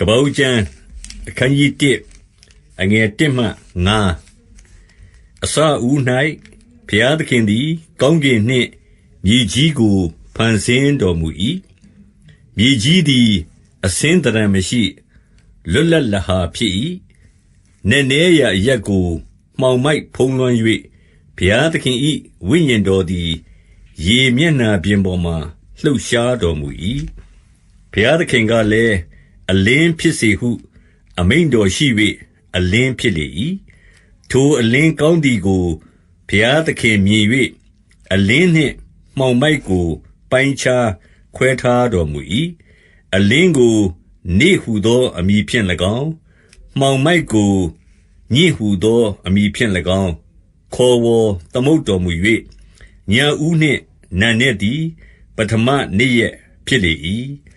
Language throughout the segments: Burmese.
ကပ္ပဦးကျမ်းအခန်းကြီး1အငယ်1မှ9အစဦး၌ဘုရားသခင်သည်ကောင်းကင်နှင့်မြေကြီးကိုဖန်ဆင်းတော်မူ၏မြေကြီးသည်အစင်းတရံမရှိလွတ်လပ်လဟာဖြစ်၏နက်နဲရာအရပ်ကိုမှောင်မိုက်ဖုံးလွှမ်း၍ဘုရားသခင်၏ဝိညာဉ်တော်သည်ရေမျက်နှာပြင်ပေါ်မှလှုပ်ရှားတော်မူ၏ဘုရားသခင်ကလည်းအလင်းဖြစ်စေဟုအမိန့်တော်ရှိ၍အလင်းဖြစ်လေ၏ထိုအလင်းကောင်းသည်ကိုဘုရားသခင်မြင်၍အလင်းနှင့်မှောင်မိုက်ကိုပိုင်းခြားခွဲထားတော်မူ၏အလင်းကိုနေ့ဟုသောအမည်ဖြင့်၎င်းမှောင်မိုက်ကိုညဉ့်ဟုသောအမည်ဖြင့်၎င်းခေါ်ဝေါ်သမုတ်တော်မူ၍ညဦးနှင့်နံနက်သည်ပထမနေ့ရက်ဖြစ်လေ၏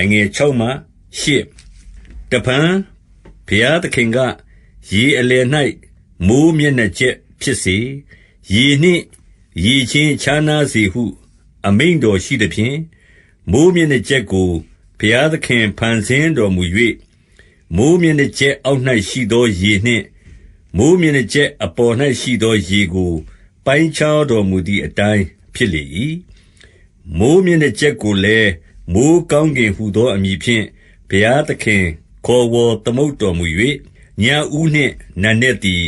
အငယ်6မှ8တပံဘုရားသခင်ကရေအလယ်၌မိုးမျက်နှာကျက်ဖြစ်စေရေနှင့်ရေချင်းခြားနားစေဟုအမိန့်တော်ရှိသဖြင့်မိုးမျက်နှာကျက်ကိုဘုရားသခင်ဖန်ဆင်းတော်မူ၍မိုးမျက်နှာကျက်အောက်၌ရှိသောရေနှင့်မိုးမျက်နှာကျက်အပေါ်၌ရှိသောရေကိုပိုင်းခြားတော်မူသည့်အတိုင်းဖြစ်လေ၏မိုးမျက်နှာကျက်ကိုလည်းမိုးကောင်းကင်ဟုသောအမည်ဖြင့်ဘုရားသခင်ခေါ်ဝေါ်သမုတ်တော်မူ၍ညဦးနှင့်နံနက်သည်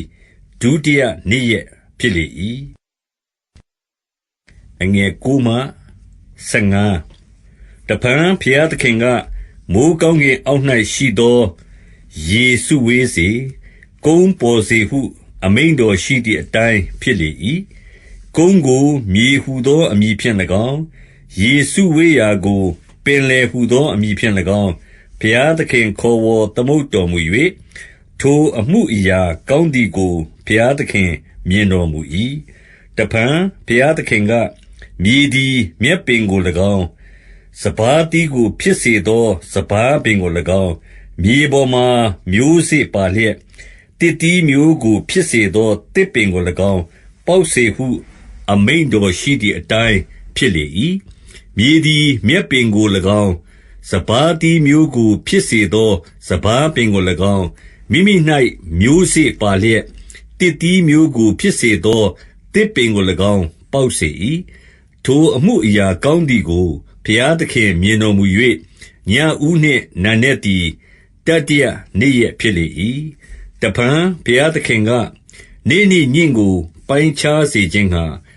ဒုတိယနေ့ရက်ဖြစ်လေ၏အငယ်9မှ15တဖန်ဘုရားသခင်ကမိုးကောင်းကင်အောက်၌ရှိသောရေစုဝေးစေကုန်းပေါ်စေဟုအမိန့်တော်ရှိသည့်အတိုင်းဖြစ်လေ၏ကုန်းကိုမြေဟုသောအမည်ဖြင့်၎င်းရေစုဝေးရာကိုပင်လယ်ဟုသောအမည်ဖြင့်၎င်းဘုရားသခင်ခေါ်ဝေါ်သမုတ်တော်မူ၍ထိုအမှုအရာကောင်းသည်ကိုဘုရားသခင်မြင်တော်မူ၏တဖန်ဘုရားသခင်ကမြေသည်မြက်ပင်ကို၎င်းစပါးတီးကိုဖြစ်စေသောစပါးပင်ကို၎င်းမြေပေါ်မှမျိုးစေ့ပါလျက်တစ်တီးမျိုးကိုဖြစ်စေသောတစ်ပင်ကို၎င်းပေါက်စေဟုအမိန့်တော်ရှိသည့်အတိုင်းဖြစ်လေ၏မြေသည်မြက်ပင်ကို၎င်းစပါးတီးမျိုးကိုဖြစ်စေသောစပါးပင်ကို၎င်းမိမိ၌မျိုးစေ့ပါလျက်တစ်တီးမျိုးကိုဖြစ်စေသောတစ်ပင်ကို၎င်းပေါက်စေ၏ထိုအမှုအရာကောင်းသည်ကိုဘုရားသခင်မြင်တော်မူ၍ညဦးနှင့်နံနက်သည်တတိယနေ့ရက်ဖြစ်လေ၏တဖန်ဘုရားသခင်ကနေ့နေ့ညဉ့်ကိုပိုင်းခြားစေခြင်းငှါ